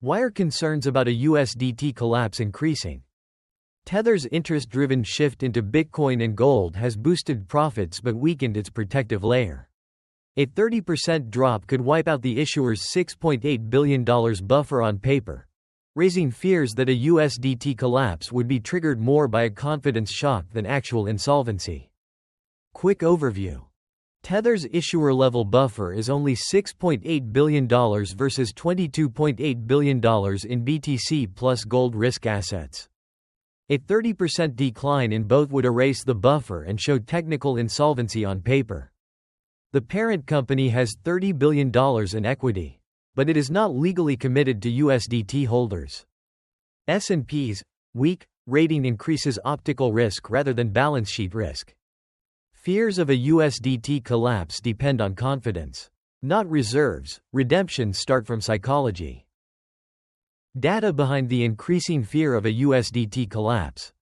Why are concerns about a USDT collapse increasing? Tether's interest-driven shift into Bitcoin and gold has boosted profits but weakened its protective layer. A 30% drop could wipe out the issuer's $6.8 billion buffer on paper, raising fears that a USDT collapse would be triggered more by a confidence shock than actual insolvency. Quick overview. Tether's issuer-level buffer is only $6.8 billion versus $22.8 billion in BTC plus gold risk assets. A 30% decline in both would erase the buffer and show technical insolvency on paper. The parent company has $30 billion in equity, but it is not legally committed to USDT holders. S&P's weak rating increases optical risk rather than balance sheet risk. Fears of a USDT collapse depend on confidence, not reserves. Redemptions start from psychology. Data behind the increasing fear of a USDT collapse.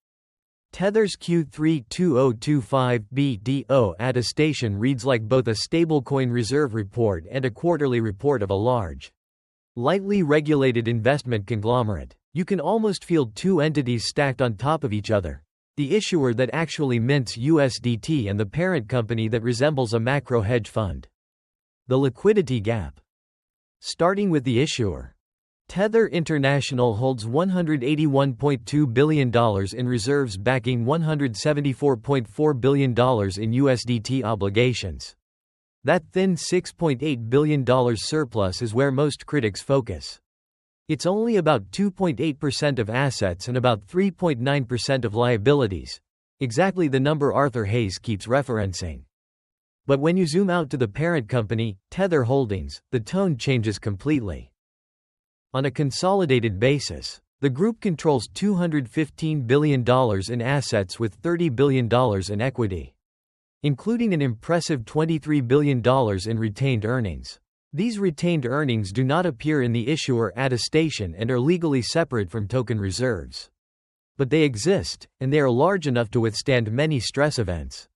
Tether's Q3 2025 BDO attestation reads like both a stablecoin reserve report and a quarterly report of a large, lightly regulated investment conglomerate. You can almost feel two entities stacked on top of each other: the issuer that actually mints USDT and the parent company that resembles a macro hedge fund. The liquidity gap. Starting with the issuer. Tether International holds $181.2 billion in reserves backing $174.4 billion in USDT obligations. That thin $6.8 billion surplus is where most critics focus. It's only about 2.8% of assets and about 3.9% of liabilities, exactly the number Arthur Hayes keeps referencing. But when you zoom out to the parent company, Tether Holdings, the tone changes completely. On a consolidated basis, the group controls $215 billion in assets with $30 billion in equity, including an impressive $23 billion in retained earnings. These retained earnings do not appear in the issuer attestation and are legally separate from token reserves. But they exist, and they are large enough to withstand many stress events.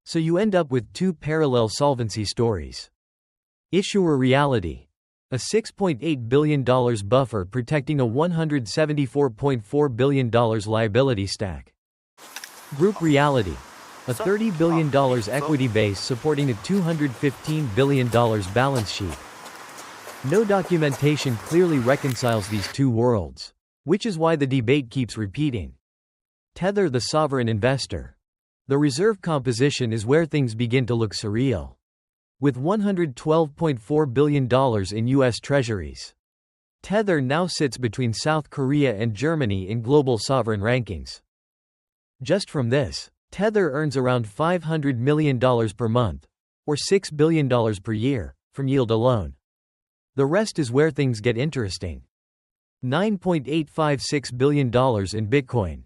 So you end up with two parallel solvency stories. Issuer reality. A $6.8 billion buffer protecting a $174.4 billion liability stack. Group reality. A $30 billion equity base supporting a $215 billion balance sheet. No documentation clearly reconciles these two worlds, which is why the debate keeps repeating. Tether the sovereign investor. The reserve composition is where things begin to look surreal. With $112.4 billion in U.S. Treasuries, Tether now sits between South Korea and Germany in global sovereign rankings. Just from this, Tether earns around $500 million per month, or $6 billion per year, from yield alone. The rest is where things get interesting. $9.856 billion in Bitcoin.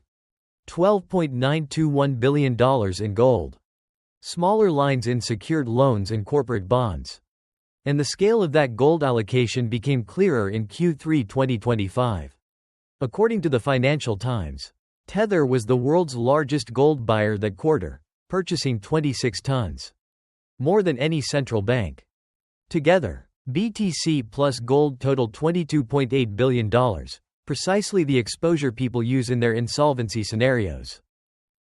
$12.921 billion in gold. Smaller lines in secured loans and corporate bonds. And the scale of that gold allocation became clearer in Q3 2025. According to the Financial Times, Tether was the world's largest gold buyer that quarter, purchasing 26 tons. More than any central bank. Together, BTC plus gold totaled $22.8 billion, precisely the exposure people use in their insolvency scenarios.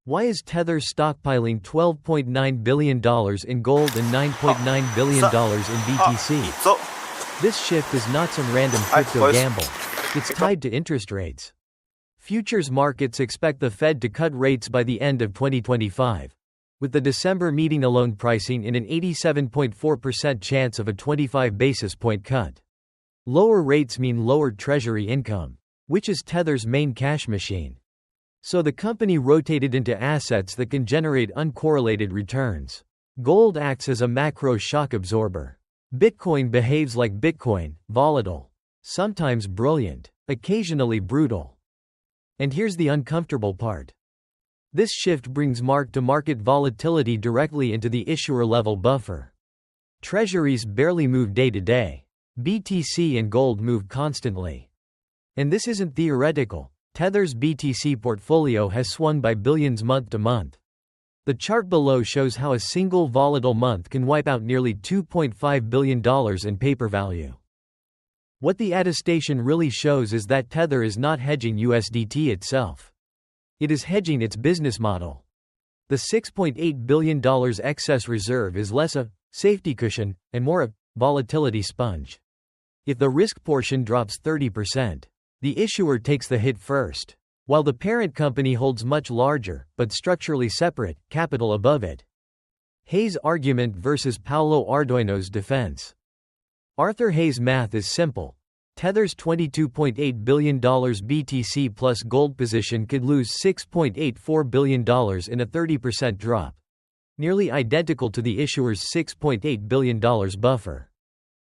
Why is Tether stockpiling $12.9 billion in gold and $9.9 billion in BTC? This shift is not some random crypto gamble. It's tied to interest rates. Futures markets expect the Fed to cut rates by the end of 2025, with the December meeting alone pricing in an 87.4% chance of a 25 basis point cut. Lower rates mean lower Treasury income, which is Tether's main cash machine. So the company rotated into assets that can generate uncorrelated returns. Gold acts as a macro shock absorber. Bitcoin behaves like Bitcoin, volatile, sometimes brilliant, occasionally brutal. And here's the uncomfortable part. This shift brings mark-to-market volatility directly into the issuer-level buffer. Treasuries barely move day to day. BTC and gold move constantly. And this isn't theoretical. Tether's BTC portfolio has swung by billions month to month. The chart below shows how a single volatile month can wipe out nearly $2.5 billion in paper value. What the attestation really shows is that Tether is not hedging USDT itself. It is hedging its business model. The $6.8 billion excess reserve is less a safety cushion and more a volatility sponge. If the risk portion drops 30%, the issuer takes the hit first, while the parent company holds much larger, but structurally separate, capital above it. Hayes' argument versus Paulo Ardoino's defense. Arthur Hayes' math is simple. Tether's $22.8 billion BTC plus gold position could lose $6.84 billion in a 30% drop, nearly identical to the issuer's $6.8 billion buffer.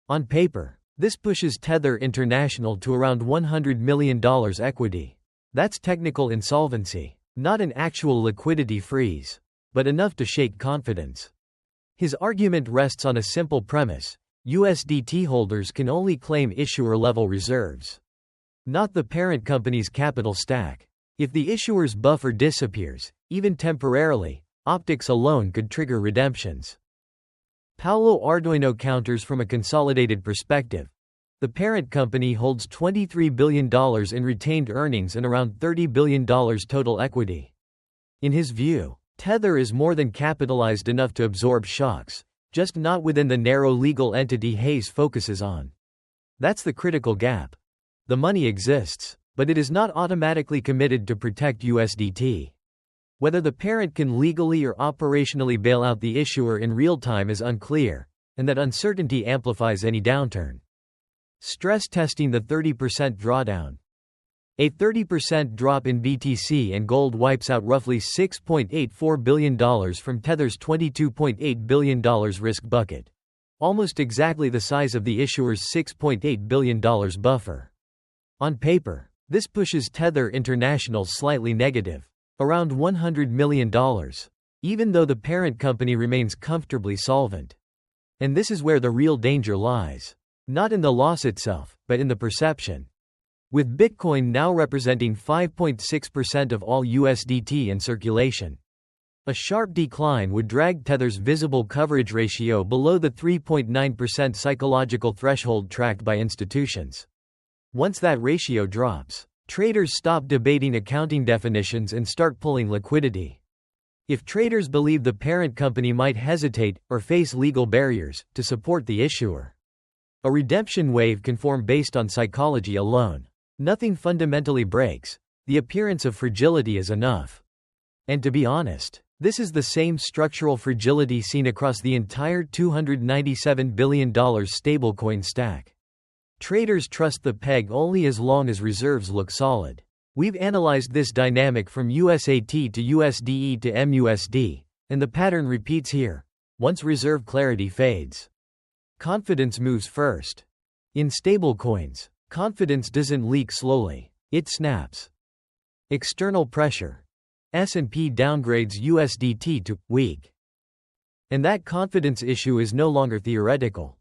On paper, this pushes Tether International to around $100 million equity. That's technical insolvency, not an actual liquidity freeze, but enough to shake confidence. His argument rests on a simple premise. USDT holders can only claim issuer-level reserves, not the parent company's capital stack. If the issuer's buffer disappears, even temporarily, optics alone could trigger redemptions. Paulo Ardoino counters from a consolidated perspective. The parent company holds $23 billion in retained earnings and around $30 billion total equity. In his view, Tether is more than capitalized enough to absorb shocks, just not within the narrow legal entity Hayes focuses on. That's the critical gap. The money exists, but it is not automatically committed to protect USDT. Whether the parent can legally or operationally bail out the issuer in real time is unclear, and that uncertainty amplifies any downturn. Stress testing the 30% drawdown. A 30% drop in BTC and gold wipes out roughly $6.84 billion from Tether's $22.8 billion risk bucket, almost exactly the size of the issuer's $6.8 billion buffer. On paper, this pushes Tether International slightly negative, around $100 million, even though the parent company remains comfortably solvent. And this is where the real danger lies. Not in the loss itself, but in the perception. With Bitcoin now representing 5.6% of all USDT in circulation, a sharp decline would drag Tether's visible coverage ratio below the 3.9% psychological threshold tracked by institutions. Once that ratio drops, traders stop debating accounting definitions and start pulling liquidity. If traders believe the parent company might hesitate, or face legal barriers, to support the issuer, a redemption wave can form based on psychology alone. Nothing fundamentally breaks. The appearance of fragility is enough. And to be honest, this is the same structural fragility seen across the entire $297 billion stablecoin stack. Traders trust the peg only as long as reserves look solid. We've analyzed this dynamic from USAT to USDE to MUSD, and the pattern repeats here. Once reserve clarity fades, confidence moves first. In stablecoins, confidence doesn't leak slowly, it snaps. External pressure. S&P downgrades USDT to weak. And that confidence issue is no longer theoretical.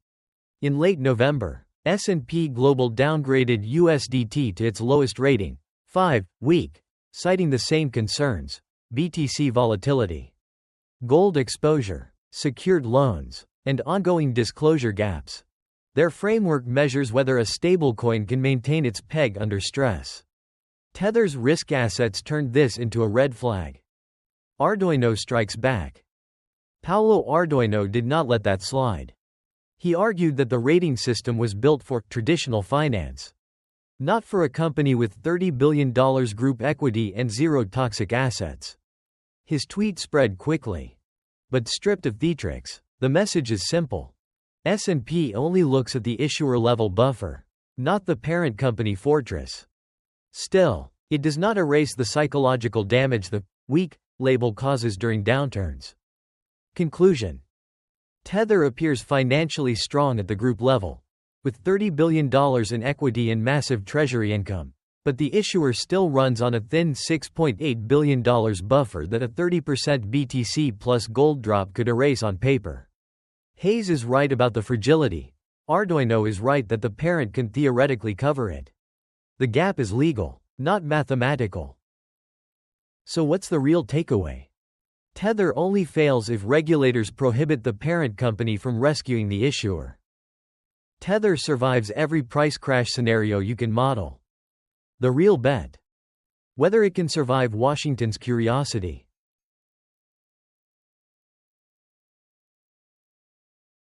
In late November, S&P Global downgraded USDT to its lowest rating, 5, weak, citing the same concerns: BTC volatility, gold exposure, secured loans, and ongoing disclosure gaps. Their framework measures whether a stablecoin can maintain its peg under stress. Tether's risk assets turned this into a red flag. Ardoino strikes back. Paulo Ardoino did not let that slide. He argued that the rating system was built for traditional finance, not for a company with $30 billion group equity and zero toxic assets. His tweet spread quickly. But stripped of theatrics, the message is simple. S&P only looks at the issuer-level buffer, not the parent company fortress. Still, it does not erase the psychological damage the weak label causes during downturns. Conclusion. Tether appears financially strong at the group level, with $30 billion in equity and massive treasury income, but the issuer still runs on a thin $6.8 billion buffer that a 30% BTC plus gold drop could erase on paper. Hayes is right about the fragility. Ardoino is right that the parent can theoretically cover it. The gap is legal, not mathematical. So what's the real takeaway? Tether only fails if regulators prohibit the parent company from rescuing the issuer. Tether survives every price crash scenario you can model. The real bet. Whether it can survive Washington's curiosity.